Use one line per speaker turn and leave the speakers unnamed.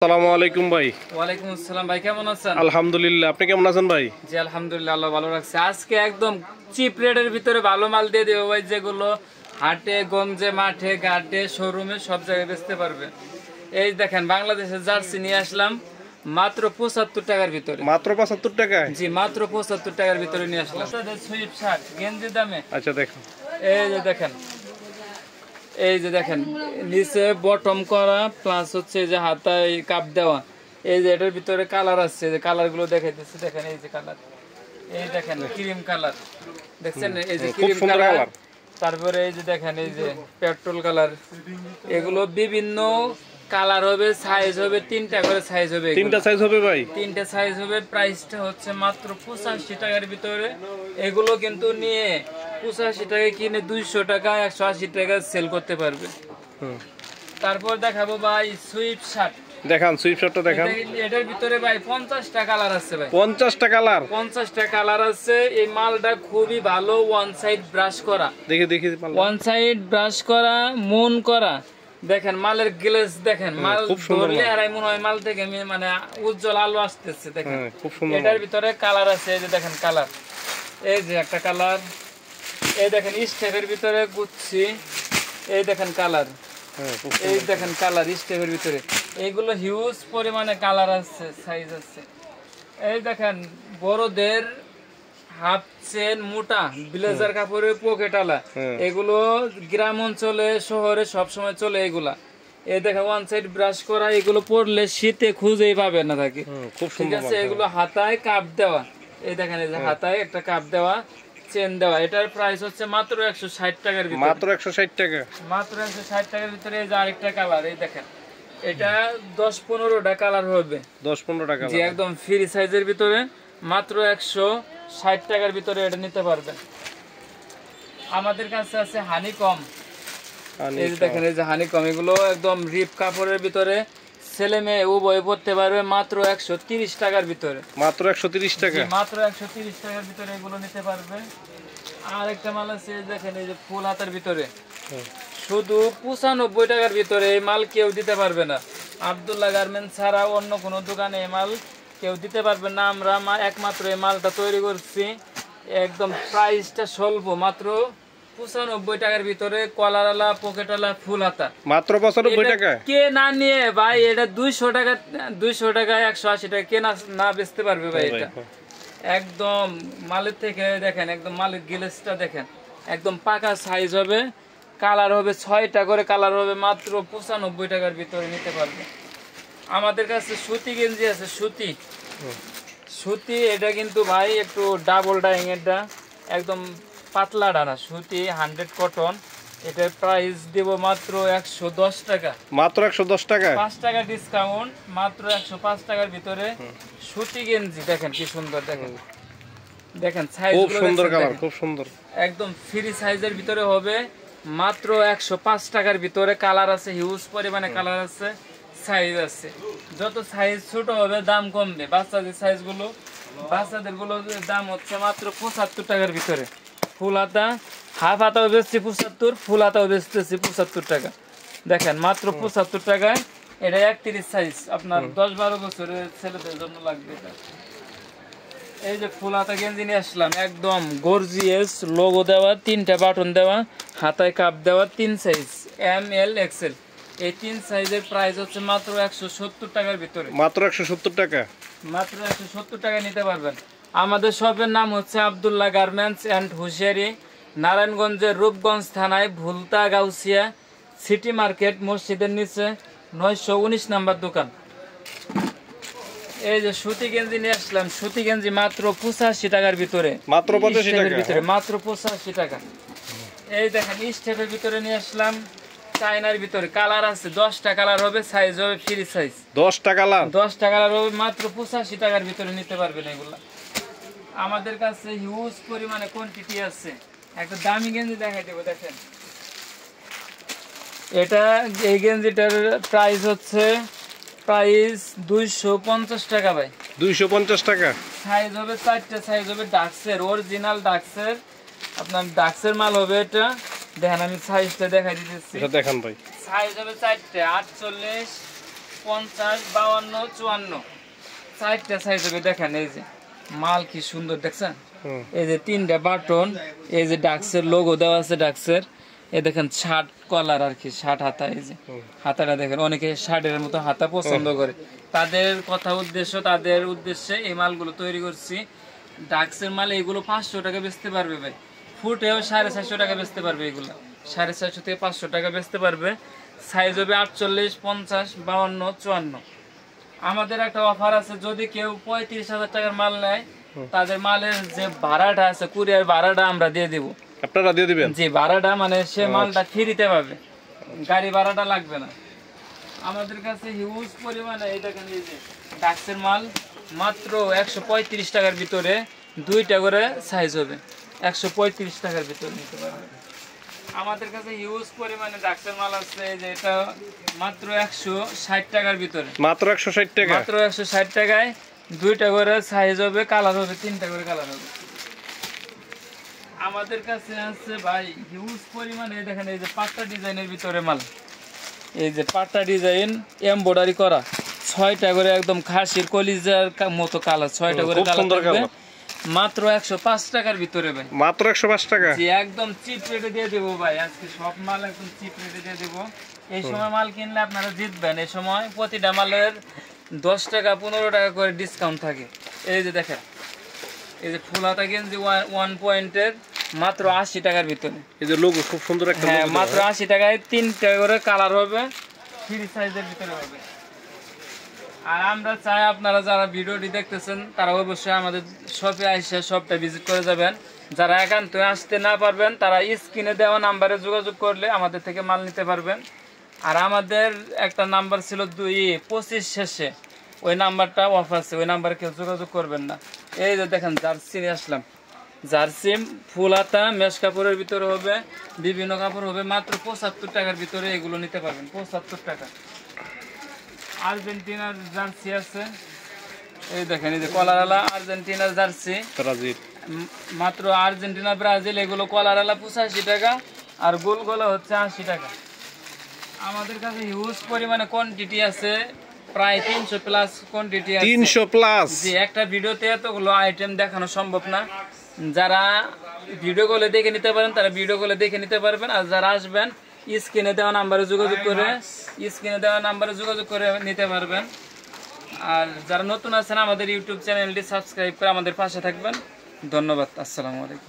আসসালামু আলাইকুম ভাই।
ওয়ালাইকুম আসসালাম ভাই, কেমন আছেন?
আলহামদুলিল্লাহ, আপনি কেমন আছেন ভাই?
জি আলহামদুলিল্লাহ, আল্লাহ ভালো রাখছে। আজকে একদম চিপ রেটের ভিতরে ভালো মাল দিয়ে দেবো ভাই, যেগুলো হাটে গঞ্জে মাঠে ঘাটে শোরুমে সব জায়গায় বেচতে পারবে। এই দেখেন বাংলাদেশের জার্সি নিয়ে আসলাম মাত্র 75 টাকার ভিতরে।
মাত্র 75 টাকায়?
জি মাত্র 75 টাকার ভিতরে নিয়ে আসলাম। সুইপ শার্ট গেঞ্জি দামে।
আচ্ছা দেখুন,
এই যে দেখেন, এই যে দেখেন নিচে বটম করা প্লাস হচ্ছে যে হাতায় কাপ দেওয়া। এই যে এটার ভিতরে কালার আছে, যে কালার গুলো দেখাইতেছে দেখেন। এই যে কালার, এই দেখেন ক্রিম কালার দেখছেন, এই যে ক্রিম কালার। তারপরে এই যে দেখেন, এই যে পেট্রোল কালার। এগুলো বিভিন্ন কালার হবে, সাইজ হবে, তিনটা করে সাইজ হবে।
তিনটা সাইজ হবে ভাই?
তিনটা সাইজ হবে। প্রাইসটা হচ্ছে মাত্র 85 টাকার ভিতরে। এগুলো কিন্তু নিয়ে 85 টাকায় কিনে 200 টাকা 180 টাকা সেল করতে পারবে। তারপর দেখাবো ভাই সুইপ শার্ট।
দেখান সুইপ শার্টটা দেখান।
এটার ভিতরে ভাই 50টা কালার আছে ভাই।
50টা কালার?
50টা কালার আছে। এই মালটা খুবই ভালো, ওয়ান সাইড ব্রাশ করা।
দেখি দেখি,
ওয়ান সাইড ব্রাশ করা, মুন করা। দেখেন মালের গ্লেজ দেখেন, মাল ধরলে আর মনে হয় মাল থেকে মানে উজ্জ্বল আলো আসতেছে। দেখেন
খুব সুন্দর।
এটার ভিতরে কালার আছে, এই যে দেখেন কালার। এই যে একটা কালার, এই দেখেন স্টেপের ভিতরে গুচ্ছি, এই দেখেন কালার, এই দেখেন কালার স্টেপের ভিতরে। এইগুলো হিউজ পরিমাণে কালার আছে, সাইজ আছে। এই দেখেন বড়দের হাফ চেন মোটা ব্লেজার কাপড়ের পকেটালা। এগুলো গ্রাম অঞ্চলে শহরে সবসময় চলে এগুলা। এই দেখেন ওয়ান সাইড ব্রাশ করা। এগুলো পরলে শীতে খুঁজেই পাবে না থাকে, ঠিক আছে। এগুলো হাতায় কাপ দেওয়া। এই দেখেন, এই যে হাতায় একটা কাপ দেওয়া, চেন দেওয়া। এটার প্রাইস হচ্ছে মাত্র 160 টাকার ভিতরে।
মাত্র 160 টাকা?
মাত্র 160 টাকার ভিতরে। এই যে আরেকটা কালার, এই দেখেন এটা 10-15টা কালার হবে।
10-15 টাকা?
জি একদম ফ্রি সাইজের ভিতরে মাত্র 160 টাকার ভিতরে এটা নিতে পারবেন। আমাদের কাছে আছে হানিকম। এই যে দেখেন, এই যে হানিকম। এগুলো একদম রিপ কাপড়ের ভিতরে, ছেলে মেয়ে উভয় পড়তে পারবে মাত্র 130 টাকার ভিতরে।
মাত্র 130 টাকা?
মাত্র 130 টাকার ভিতরে এগুলো নিতে পারবে। আর একটা মাল আছে, দেখেন এই যে ফুল হাতার ভিতরে, শুধু 95 টাকার ভিতরে। এই মাল কেউ দিতে পারবে না, আব্দুল্লাহ গার্মেন্টস ছাড়া অন্য কোনো দোকানে এই মাল কেউ দিতে পারবে না। আমরা একমাত্র এই মালটা তৈরি করছি। একদম প্রাইসটা স্বল্প, মাত্র 95 টাকার ভিতরে। কলারওয়ালা পকেটওয়ালা ফুল হাতা
মাত্র 95 টাকা।
কে না নিয়ে ভাই এটা 200 টাকা 180 টাকা কে না বেচতে পারবে ভাই। এটা একদম মালের থেকে দেখেন, একদম মালের গ্লেজটা দেখেন, একদম পাকা সাইজ হবে। কালার হবে 6টা করে কালার হবে। মাত্র 95 টাকার ভিতরে নিতে পারবে। আমাদের কাছে সুতি গেঞ্জি আছে, সুতি সুতি। এটা কিন্তু ভাই একটু ডাবল ডাইং, এটা একদম পাতলা ডানা সুতি, 100 কটন। এটার প্রাইস দেব মাত্র 110 টাকা।
মাত্র 110 টাকা?
5 টাকা ডিসকাউন্ট, মাত্র 105 টাকার ভিতরে সুতি গেঞ্জি। দেখেন কি সুন্দর, দেখেন দেখেন সাইজ,
খুব সুন্দর কালার, খুব সুন্দর।
একদম ফ্রি সাইজের ভিতরে হবে। মাত্র 105 টাকার ভিতরে। কালার আছে হিউজ পরিমাণে, কালার আছে, সাইজ আছে। যত সাইজ ছোট হবে দাম কমবে। বাচ্চাদের সাইজগুলো, বাচ্চাদের গুলো দাম হচ্ছে মাত্র 75 টাকার ভিতরে। ফুল হাতা, হাফ হাতাও বেচছি 75, ফুল হাতাও বেচতেছি 75 টাকা। দেখেন মাত্র 75 টাকায়। এটা 31 সাইজ, আপনার 10-12 বছরের ছেলেদের জন্য লাগবে এটা। এই যে ফুল হাতা গেঞ্জি নিয়ে আসলাম, একদম গর্জিয়াস, লোগো দেওয়া, 3টা বাটন দেওয়া, হাতায় কাপ দেওয়া, 3 সাইজ ML XL। এই 3 সাইজের প্রাইস হচ্ছে মাত্র 170 টাকার ভিতরে।
মাত্র 170 টাকা?
মাত্র 170 টাকা নিতে পারবেন। আমাদের শপের নাম হচ্ছে আব্দুল্লাহ গার্মেন্টস অ্যান্ড হুশিয়ারি, নারায়ণগঞ্জের রূপগঞ্জ থানায় ভুলতা গাউসিয়া সিটি মার্কেট মসজিদের নিচে 919 নাম্বার দোকান। এই যে সুতি গেঞ্জি নিয়ে আসলাম, সুতি গেঞ্জি মাত্র 85 টাকার ভিতরে।
মাত্র 85 টাকার
ভিতরে, মাত্র 85 টাকা। এই দেখেন স্টেপের ভিতরে নিয়ে আসলাম, চায়নার ভিতরে। কালার আছে 10টা কালার হবে, সাইজ হবে ফ্রি সাইজ।
10টা কালার? 10টা
কালার হবে। মাত্র 85 টাকার ভিতরে নিতে পারবেন এগুলা। আমাদের কাছে হিউজ পরিমাণে কোয়ান্টিটি আছে। একটা দামি গেঞ্জি দেখাই দেবো, দেখেন এটা। এই গেঞ্জিটার প্রাইস হচ্ছে 250 টাকা ভাই।
250 টাকা?
সাইজ হবে 4টা, সাইজ হবে ডাক্সের, অরিজিনাল ডাক্সের। আপনার ডাক্সের মাল হবে এটা। দেখেন আমি সাইজটা দেখাই দিতেছি,
এটা দেখেন ভাই।
সাইজ হবে 4টে, 48, 50 52 54 চারটা সাইজ হবে। দেখেন এই যে মাল কি সুন্দর দেখছেন, এই যে 3টা বাটন, এই যে ডাক্সের লোগো দেওয়া আছে ডাক্সের, এই দেখেন শার্ট কলার আর কি, শার্ট হাতা, এই যে হাতাটা দেখেন, অনেকে শার্টের মতো হাতা পছন্দ করে, তাদের কথা উদ্দেশ্য, তাদের উদ্দেশ্যে এই মালগুলো তৈরি করছি। ডাক্সের মাল এগুলো 500 টাকা বেচতে পারবে ভাই, ফুটেও 450 টাকা বেচতে পারবে, এগুলো 450 থেকে 500 টাকা বেচতে পারবে। সাইজ হবে 48 50 52 54। আমাদের একটা অফার আছে, যদি কেউ 35,000 টাকার মাল নেয় তাদের মালের যে ভাড়াটা আছে, কুরিয়ার ভাড়াটা আমরা দিয়ে দিব।
আপনারা দিয়ে দিবেন?
জি, ভাড়াটা মানে সে মালটা ফ্রিতে পাবে, গাড়ি ভাড়াটা লাগবে না। আমাদের কাছে হিউজ পরিমাণে এই দেখেন এই যে ডাক্সের মাল মাত্র 135 টাকার ভিতরে 2টা করে সাইজ হবে, 135 টাকার ভিতরে নিতে পারবে। আমাদের কাছে হিউজ পরিমাণে ডাক্সের মাল আছে, যে এটা মাত্র 160 টাকার ভিতরে,
মাত্র 160 টাকা,
মাত্র 160 টাকায় 2টা করে সাইজ হবে, কালার হবে, 3টা করে কালার হবে। আমাদের কাছে আছে ভাই হিউজ পরিমাণে, দেখেন এই যে পাট্টা ডিজাইনের ভিতরে মাল, এই যে পাট্টা ডিজাইন এমব্রয়ডারি করা, 6টা করে একদম খাসির কলিজার মতো কালার, 6টা করে কালার হবে, মাত্র 105 টাকার ভিতরে ভাই,
মাত্র 105 টাকা।
জি, একদম চিপ রেটে দিয়ে দেবো ভাই, আজকে সব মাল একদম চিপ রেটে দিয়ে দেবো। এই সময় মাল কিনলে আপনারা জিতবেন, এই সময় প্রতিটা মালের 10 টাকা 15 টাকা করে ডিসকাউন্ট থাকে। এই যে দেখেন এই যে ফুল হাতা গেঞ্জি 1 পয়েন্টের মাত্র 80 টাকার ভিতরে,
এই যে লোগো খুব সুন্দর একটা,
হ্যাঁ মাত্র 80 টাকায় 3টা করে কালার হবে, ফ্রি সাইজের ভিতরে হবে। আর আমরা চাই আপনারা যারা ভিডিওটি দেখতেছেন তারা অবশ্যই আমাদের শপে এসে শপটা ভিজিট করে যাবেন। যারা একান্ত আসতে না পারবেন তারা স্ক্রিনে দেওয়া নাম্বারে যোগাযোগ করলে আমাদের থেকে মাল নিতে পারবেন। আর আমাদের একটা নাম্বার ছিল 25 শেষে, ওই নাম্বারটা অফ আছে, ওই নাম্বারে কেউ যোগাযোগ করবেন না। এই যে দেখেন জার্সি নিয়ে আসলাম, জার্সি ফুল হাতা মেশ কাপড়ের ভিতরে হবে, বিভিন্ন কাপড় হবে, মাত্র 75 টাকার ভিতরে এগুলো নিতে পারবেন, 75 টাকা। আর্জেন্টিনার জার্সি আছে, এই দেখেন এই যে কলারওয়ালা আর্জেন্টিনার জার্সি,
ব্রাজিল,
মাত্র আর্জেন্টিনা ব্রাজিল, এগুলো কলারওয়ালা 85 টাকা আর গোলগোলা হচ্ছে 80 টাকা। আমাদের কাছে হিউজ পরিমাণে কোয়ান্টিটি আছে, প্রায় 300 প্লাস কোয়ান্টিটি আছে।
300 প্লাস?
জি, একটা ভিডিওতে এতগুলো আইটেম দেখানো সম্ভব না। যারা ভিডিও কলে দেখে নিতে পারেন তারা ভিডিও কলে দেখে নিতে পারবেন, আর যারা আসবেন স্ক্রিনে দেওয়া নাম্বারে যোগাযোগ করে নিতে পারবেন। আর যারা নতুন আছেন আমাদের ইউটিউব চ্যানেলটি সাবস্ক্রাইব করে আমাদের পাশে থাকবেন। ধন্যবাদ, আসসালামু আলাইকুম।